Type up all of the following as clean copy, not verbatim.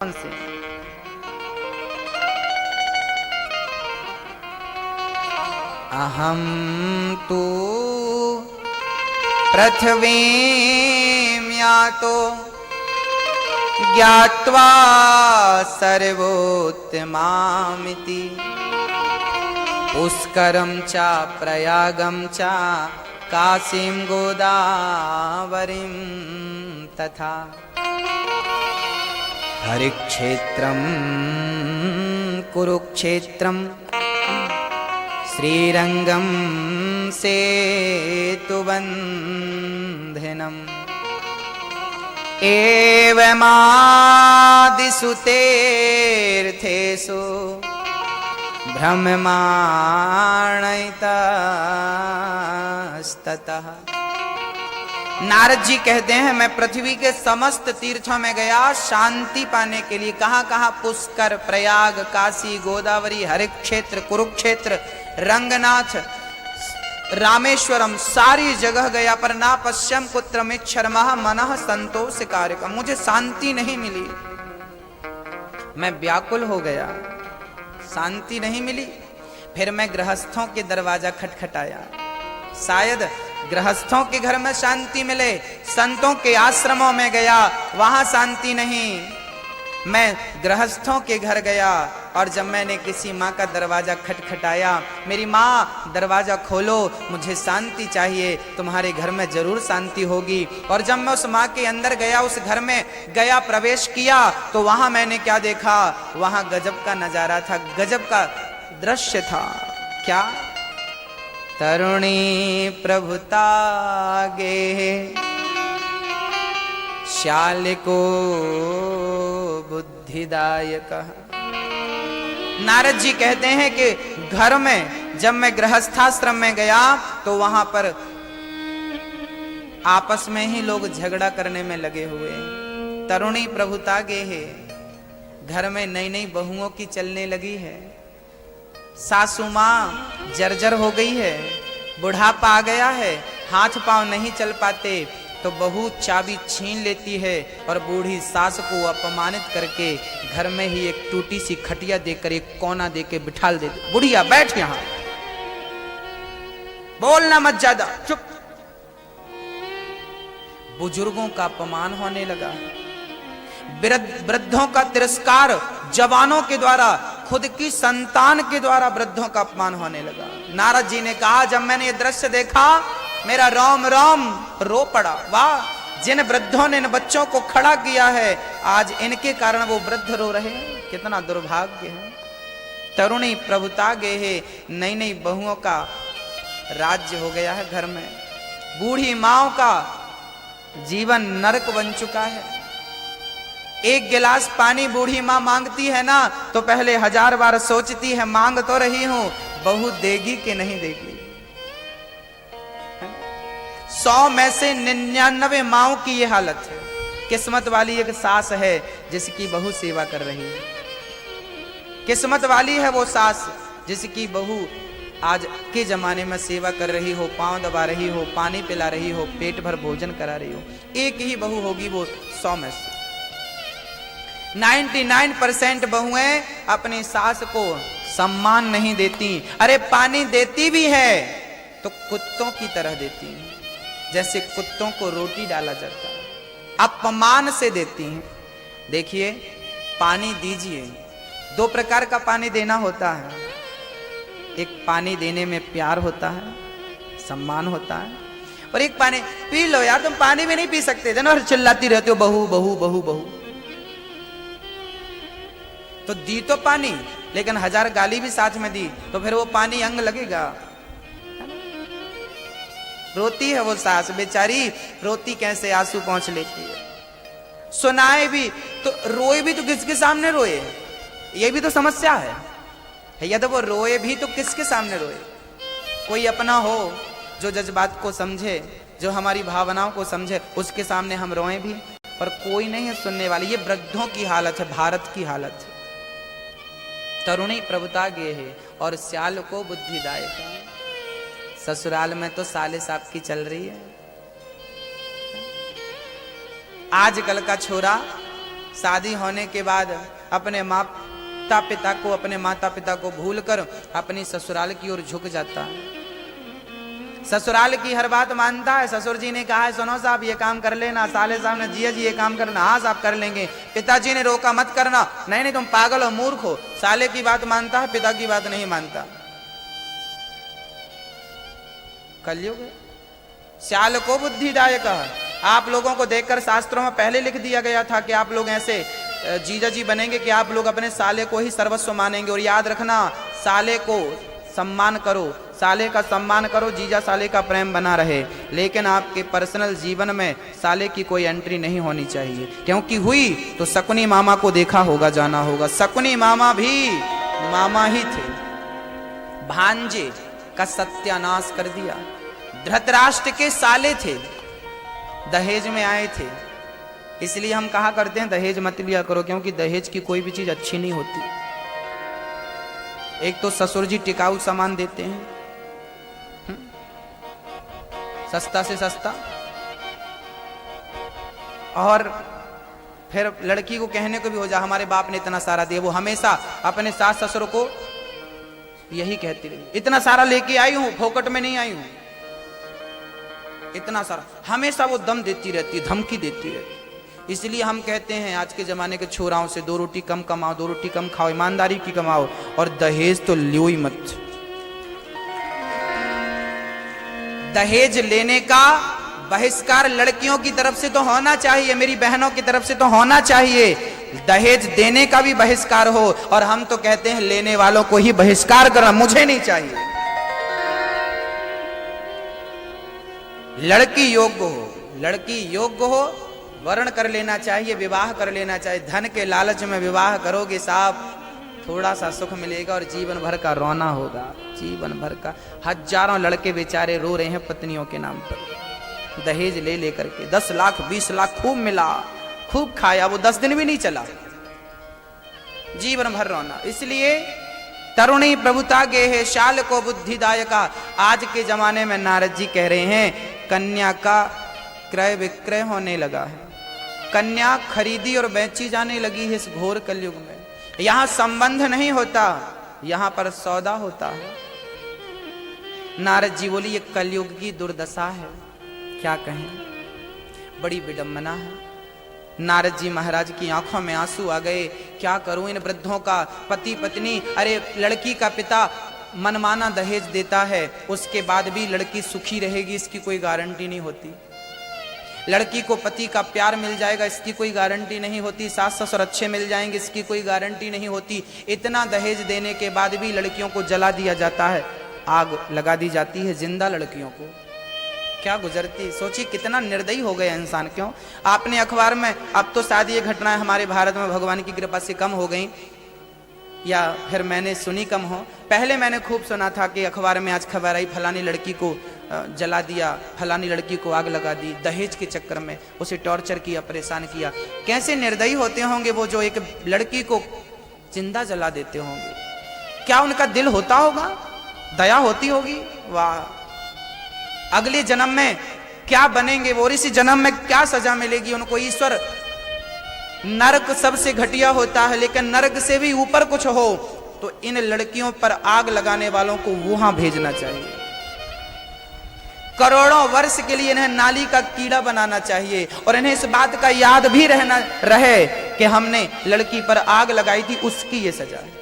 से अहम तु पृथ्वीं यातो ज्ञात्वा सर्वोत्तमामिति पुष्करं च प्रयागं च काशीं गोदावरीं तथा हरिक्षेत्रं कुरुक्षेत्रं श्रीरंगं सेतुबन्धनम् एवमादिषु तीर्थेषु भ्रममाणैतस्ततः। नारद जी कहते हैं मैं पृथ्वी के समस्त तीर्थों में गया शांति पाने के लिए। कहां कहां? पुष्कर, प्रयाग, काशी, गोदावरी, हरिक्षेत्र, कुरुक्षेत्र, रंगनाथ, रामेश्वरम, सारी जगह गया पर ना पश्यम कुत्रमिच्छर्मः मनः संतोष कारकम। मुझे शांति नहीं मिली, मैं व्याकुल हो गया, शांति नहीं मिली। फिर मैं गृहस्थों के दरवाजा खटखटाया, शायद गृहस्थों के घर में शांति मिले। संतों के आश्रमों में गया, वहां शांति नहीं। मैं गृहस्थों के घर गया और जब मैंने किसी माँ का दरवाजा खटखटाया, मेरी माँ दरवाजा खोलो, मुझे शांति चाहिए, तुम्हारे घर में जरूर शांति होगी। और जब मैं उस माँ के अंदर गया, उस घर में गया, प्रवेश किया, तो वहां मैंने क्या देखा? वहां गजब का नजारा था, गजब का दृश्य था। क्या? तरुणी प्रभुतागे शालिको बुद्धिदायक। नारद जी कहते हैं कि घर में जब मैं गृहस्थाश्रम में गया तो वहां पर आपस में ही लोग झगड़ा करने में लगे हुए। तरुणी प्रभुतागे है, घर में नई नई बहुओं की चलने लगी है। सासू माँ जर्जर हो गई है, बुढ़ापा आ गया है, हाथ पांव नहीं चल पाते, तो बहू चाबी छीन लेती है और बूढ़ी सास को अपमानित करके घर में ही एक टूटी सी खटिया देकर एक कोना देके बिठाल देती। बुढ़िया बैठ यहां, बोलना मत ज्यादा, चुप। बुजुर्गों का अपमान होने लगा, वृद्धों का तिरस्कार जवानों के द्वारा, खुद की संतान के द्वारा वृद्धों का अपमान होने लगा। नारद जी ने कहा जब मैंने ये दृश्य देखा मेरा रोम रोम रो पड़ा। वाह, जिन वृद्धों ने इन बच्चों को खड़ा किया है, आज इनके कारण वो वृद्ध रो रहे हैं, कितना दुर्भाग्य है। तरुणी प्रभुतागे है, नई नई बहुओं का राज्य हो गया है घर में। बूढ़ी माओ का जीवन नरक बन चुका है। एक गिलास पानी बूढ़ी माँ मांगती है ना, तो पहले 1000 बार सोचती है मांग तो रही हूं, बहू देगी कि नहीं देगी। 100 में से 99 माओं की ये हालत है। किस्मत वाली एक सास है जिसकी बहू सेवा कर रही है। किस्मत वाली है वो सास जिसकी बहू आज के जमाने में सेवा कर रही हो, पांव दबा रही हो, पानी पिला रही हो, पेट भर भोजन करा रही हो। एक ही बहू होगी वो 100 में से। 99% बहुएं अपनी सास को सम्मान नहीं देती। अरे पानी देती भी है तो कुत्तों की तरह देती हैं, जैसे कुत्तों को रोटी डाला जाता है, अपमान से देती हैं। देखिए, पानी दीजिए, 2 प्रकार का पानी देना होता है। एक पानी देने में प्यार होता है, सम्मान होता है, और एक पानी पी लो यार, तुम पानी भी नहीं पी सकते, दिन भर चिल्लाती रहते हो बहू बहू बहू बहू। तो दी तो पानी, लेकिन 1000 गाली भी साथ में दी, तो फिर वो पानी अंग लगेगा। रोती है वो सास बेचारी, रोती कैसे आंसू पहुंच लेती है। सुनाए भी तो रोए भी तो किसके सामने रोए, ये भी तो समस्या है। यदि वो रोए भी तो किसके सामने रोए? कोई अपना हो जो जज्बात को समझे, जो हमारी भावनाओं को समझे, उसके सामने हम रोए भी, पर कोई नहीं है सुनने वाले। ये वृद्धों की हालत है, भारत की हालत है। तरुणी प्रभुतागे है और श्याल को बुद्धिदायक। ससुराल में तो साले साहब की चल रही है। आजकल का छोरा शादी होने के बाद अपने माता पिता को भूलकर अपनी ससुराल की ओर झुक जाता है। ससुराल की हर बात मानता है। ससुर जी ने कहा है सुनो साहब ये काम कर लेना, साले साहब ने जिया जी ये काम करना, हाँ साहब कर लेंगे। पिताजी ने रोका मत करना, नहीं नहीं तुम पागल हो मूर्ख हो। साले की बात मानता है, पिता की बात नहीं मानता। कलयुग है। श्याल को बुद्धिदायक है। आप लोगों को देखकर शास्त्रों में पहले लिख दिया गया था कि आप लोग ऐसे जीजा जी बनेंगे कि आप लोग अपने साले को ही सर्वस्व मानेंगे। और याद रखना, साले को सम्मान करो, साले का सम्मान करो, जीजा साले का प्रेम बना रहे। लेकिन आपके पर्सनल जीवन में साले की कोई एंट्री नहीं होनी चाहिए, क्योंकि हुई तो शकुनी मामा को देखा होगा, जाना होगा। शकुनी मामा भी मामा ही थे। भांजे का सत्यानाश कर दिया। धृतराष्ट्र के साले थे, दहेज में आए थे। इसलिए हम कहा करते हैं दहेज मत लिया करो, क्योंकि दहेज की कोई भी चीज अच्छी नहीं होती। एक तो ससुर जी टिकाऊ सामान देते हैं, सस्ता से सस्ता, और फिर लड़की को कहने को भी हो जा हमारे बाप ने इतना सारा दिया। वो हमेशा अपने सास ससुर को यही कहती रही, इतना सारा लेके आई हूं, फोकट में नहीं आई हूं, इतना सारा। हमेशा वो दम देती रहती, धमकी देती रहती। इसलिए हम कहते हैं आज के जमाने के छोराओं से 2 रोटी कम कमाओ, 2 रोटी कम खाओ, ईमानदारी की कमाओ, और दहेज तो लियो ही मत। दहेज लेने का बहिष्कार लड़कियों की तरफ से तो होना चाहिए, मेरी बहनों की तरफ से तो होना चाहिए। दहेज देने का भी बहिष्कार हो, और हम तो कहते हैं लेने वालों को ही बहिष्कार करना, मुझे नहीं चाहिए। लड़की योग्य हो, लड़की योग्य हो, वर्ण कर लेना चाहिए, विवाह कर लेना चाहिए। धन के लालच में विवाह करोगे साहब, थोड़ा सा सुख मिलेगा और जीवन भर का रोना होगा, जीवन भर का। हजारों लड़के बेचारे रो रहे हैं पत्नियों के नाम पर, दहेज ले लेकर के। 10 लाख 20 लाख खूब मिला, खूब खाया, वो 10 दिन भी नहीं चला, जीवन भर रोना। इसलिए तरुणी प्रभुता गे है, शाल को बुद्धिदायका। आज के जमाने में नारद जी कह रहे हैं कन्या का क्रय विक्रय होने लगा है, कन्या खरीदी और बेची जाने लगी है इस घोर कलयुग में। यहां संबंध नहीं होता, यहां पर सौदा होता है। नारद जी बोली ये कलयुग की दुर्दशा है, क्या कहें, बड़ी विडंबना है। नारद जी महाराज की आंखों में आंसू आ गए। क्या करूं इन वृद्धों का, पति पत्नी, अरे लड़की का पिता मनमाना दहेज देता है, उसके बाद भी लड़की सुखी रहेगी इसकी कोई गारंटी नहीं होती। लड़की को पति का प्यार मिल जाएगा इसकी कोई गारंटी नहीं होती। सास ससुर अच्छे मिल जाएंगे इसकी कोई गारंटी नहीं होती। इतना दहेज देने के बाद भी लड़कियों को जला दिया जाता है, आग लगा दी जाती है जिंदा लड़कियों को। क्या गुजरती, सोचिए कितना निर्दयी हो गया इंसान। क्यों? आपने अखबार में, अब तो शायद ये घटनाएं हमारे भारत में भगवान की कृपा से कम हो गई, या फिर मैंने सुनी कम हो। पहले मैंने खूब सुना था कि अखबार में आज खबर आई फलानी लड़की को जला दिया, फलानी लड़की को आग लगा दी, दहेज के चक्कर में उसे टॉर्चर किया, परेशान किया। कैसे निर्दयी होते होंगे वो जो एक लड़की को जिंदा जला देते होंगे। क्या उनका दिल होता होगा, दया होती होगी? वाह, अगले जन्म में क्या बनेंगे वो, और इसी जन्म में क्या सजा मिलेगी उनको। ईश्वर, नरक सबसे घटिया होता है, लेकिन नरक से भी ऊपर कुछ हो तो इन लड़कियों पर आग लगाने वालों को वहां भेजना चाहिए। करोड़ों वर्ष के लिए इन्हें नाली का कीड़ा बनाना चाहिए, और इन्हें इस बात का याद भी रहे कि हमने लड़की पर आग लगाई थी, उसकी ये सजा है।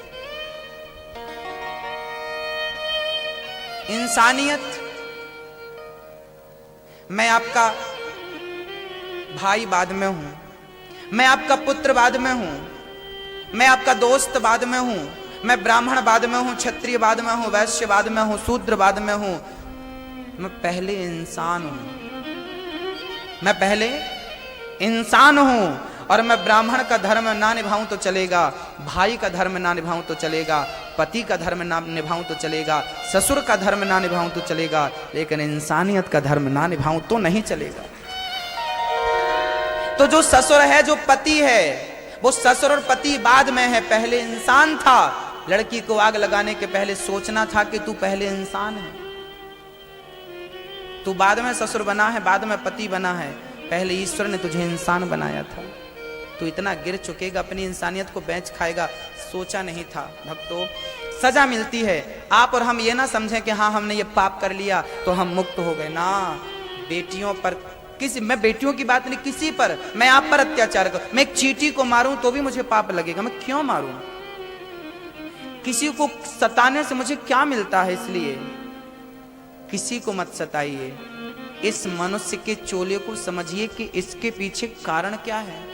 इंसानियत। मैं आपका भाई बाद में हूं, मैं आपका पुत्र बाद में हूं, मैं आपका दोस्त बाद में हूं, मैं ब्राह्मण बाद में हूं, क्षत्रिय बाद में हूं, वैश्य बाद में हूं, शूद्र बाद में हूं। मैं पहले इंसान हूं, मैं पहले इंसान हूं। और मैं ब्राह्मण का धर्म ना निभाऊं तो चलेगा, भाई का धर्म ना निभाऊं तो चलेगा, पति का धर्म ना निभाऊं तो चलेगा, ससुर का धर्म ना निभाऊं तो चलेगा, लेकिन इंसानियत का धर्म ना निभाऊं तो नहीं चलेगा। तो जो ससुर है, जो पति है, वो ससुर और पति बाद में है, पहले इंसान था। लड़की को आग लगाने के पहले सोचना था कि तू पहले इंसान है, तू बाद में ससुर बना है, बाद में पति बना है, पहले ईश्वर ने तुझे इंसान बनाया था। तू इतना गिर चुकेगा, अपनी इंसानियत को बेच खाएगा, सोचा नहीं था। भक्तों, सजा मिलती है। आप और हम ये ना समझें कि हाँ हमने ये पाप कर लिया तो हम मुक्त हो गए ना। बेटियों पर किसी, मैं बेटियों की बात नहीं, किसी पर, मैं आप पर अत्याचार करूं, मैं एक चींटी को मारूं तो भी मुझे पाप लगेगा। मैं क्यों मारूं? किसी को सताने से मुझे क्या मिलता है? इसलिए किसी को मत सताइए। इस मनुष्य के चोले को समझिए कि इसके पीछे कारण क्या है।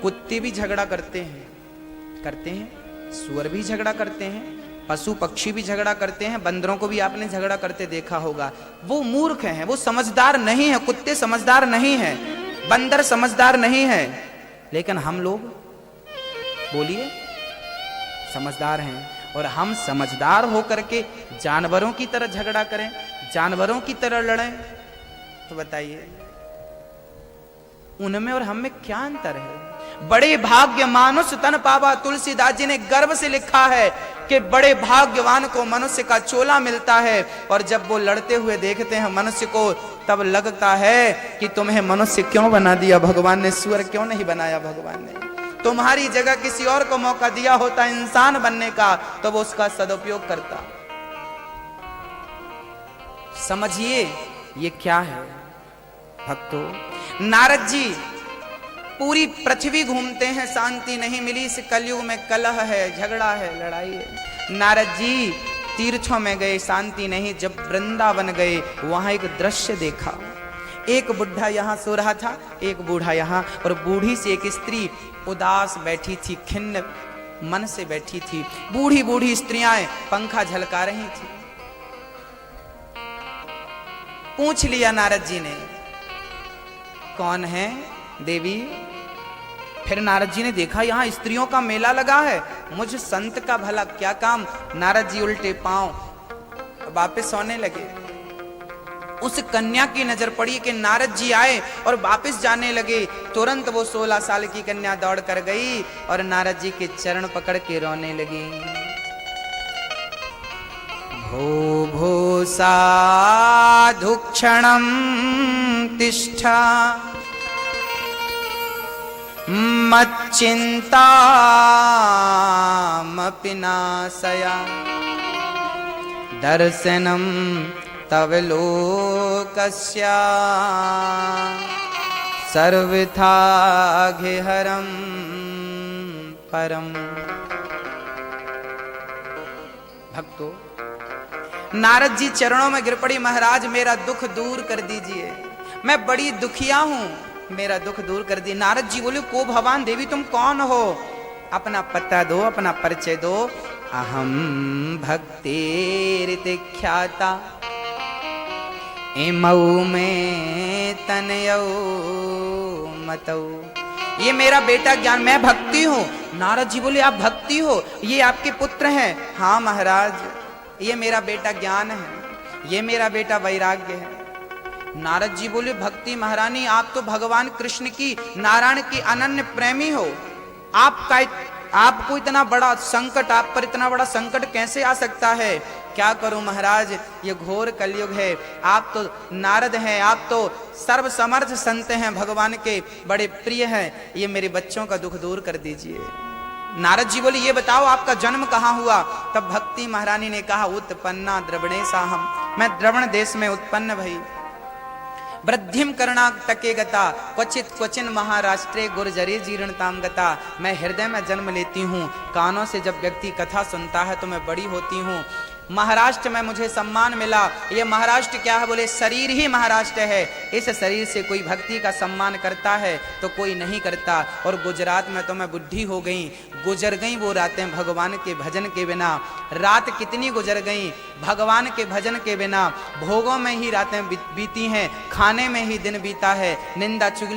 कुत्ते भी झगड़ा करते हैं, सुअर भी झगड़ा करते हैं, पशु पक्षी भी झगड़ा करते हैं, बंदरों को भी आपने झगड़ा करते देखा होगा। वो मूर्ख हैं, वो समझदार नहीं है। कुत्ते समझदार नहीं है, बंदर समझदार नहीं है, लेकिन हम लोग, बोलिए, समझदार हैं। और हम समझदार होकर के जानवरों की तरह झगड़ा करें, जानवरों की तरह लड़ें, तो बताइए उनमें और हम में क्या अंतर है? बड़े भाग्य मानुष तन पावा, तुलसीदास जी ने गर्व से लिखा है कि बड़े भाग्यवान को मनुष्य का चोला मिलता है। और जब वो लड़ते हुए देखते हैं मनुष्य को, तब लगता है कि तुम्हें मनुष्य क्यों बना दिया भगवान ने, सुअर क्यों नहीं बनाया भगवान ने? तुम्हारी जगह किसी और को मौका दिया होता इंसान बनने का, तो वो उसका सदुपयोग करता। समझिए ये क्या है भक्तों। नारद जी पूरी पृथ्वी घूमते हैं, शांति नहीं मिली। इस कलयुग में कलह है, झगड़ा है, लड़ाई है। नारद जी तीर्थों में गए, शांति नहीं। जब वृंदावन गए, वहां एक दृश्य देखा। एक बुढ़ा यहां सो रहा था, एक बूढ़ा यहां, और बूढ़ी से एक स्त्री उदास बैठी थी, खिन्न मन से बैठी थी। बूढ़ी बूढ़ी स्त्रियां पंखा झलका रही थी। पूछ लिया नारद जी ने, कौन है देवी? फिर नारद जी ने देखा यहां स्त्रियों का मेला लगा है, मुझ संत का भला क्या काम। नारद जी उल्टे पांव वापस सोने लगे। उस कन्या की नजर पड़ी कि नारद जी आए और वापस जाने लगे। तुरंत वो 16 साल की कन्या दौड़ कर गई और नारद जी के चरण पकड़ के रोने लगी। भो भो साधु क्षणं तिष्ठा मच्चिंतामपि नाशया दर्शनं तव लोकस्य सर्वथा घेहरं परम। भक्तों, नारद जी चरणों में गिर पड़ी, महाराज मेरा दुख दूर कर दीजिए, मैं बड़ी दुखिया हूं, मेरा दुख दूर कर दी। नारद जी बोले, को भवान देवी तुम कौन हो? अपना पता दो, अपना परिचय दो। अहम भक्तेरिति ख्याता इमऊ में तनयौ मतौ। ये मेरा बेटा ज्ञान, मैं भक्ति हूँ। नारद जी बोले, आप भक्ति हो, ये आपके पुत्र हैं? हाँ महाराज, ये मेरा बेटा ज्ञान है, ये मेरा बेटा वैराग्य है। नारद जी बोले, भक्ति महारानी, आप तो भगवान कृष्ण की, नारायण की अनन्य प्रेमी हो। आपको इतना बड़ा संकट, आप पर इतना बड़ा संकट कैसे आ सकता है? क्या करूं महाराज, ये घोर कलयुग है। आप तो नारद हैं, आप तो सर्वसमर्थ संत हैं, भगवान के बड़े प्रिय हैं, ये मेरे बच्चों का दुख दूर कर दीजिए। नारद जी बोले, ये बताओ आपका जन्म कहाँ हुआ? तब भक्ति महारानी ने कहा, उत्पन्ना द्रवणेशाहम, मैं द्रवण देश में उत्पन्न भई। वृद्धिम कर्णाटके गता क्वचित क्वचिन महाराष्ट्रे गुर्जरे जीर्णताम गता। मैं हृदय में जन्म लेती हूँ, कानों से जब व्यक्ति कथा सुनता है तो मैं बड़ी होती हूँ। महाराष्ट्र में मुझे सम्मान मिला। ये महाराष्ट्र क्या है? बोले, शरीर ही महाराष्ट्र है। इस शरीर से कोई भक्ति का सम्मान करता है तो कोई नहीं करता। और गुजरात में तो मैं बुढ़ी हो गई, गुजर गई वो रातें भगवान के भजन के बिना। रात कितनी गुजर गई भगवान के भजन के बिना। भोगों में ही रातें बीती हैं, खाने में ही दिन बीता है, निंदा चुगली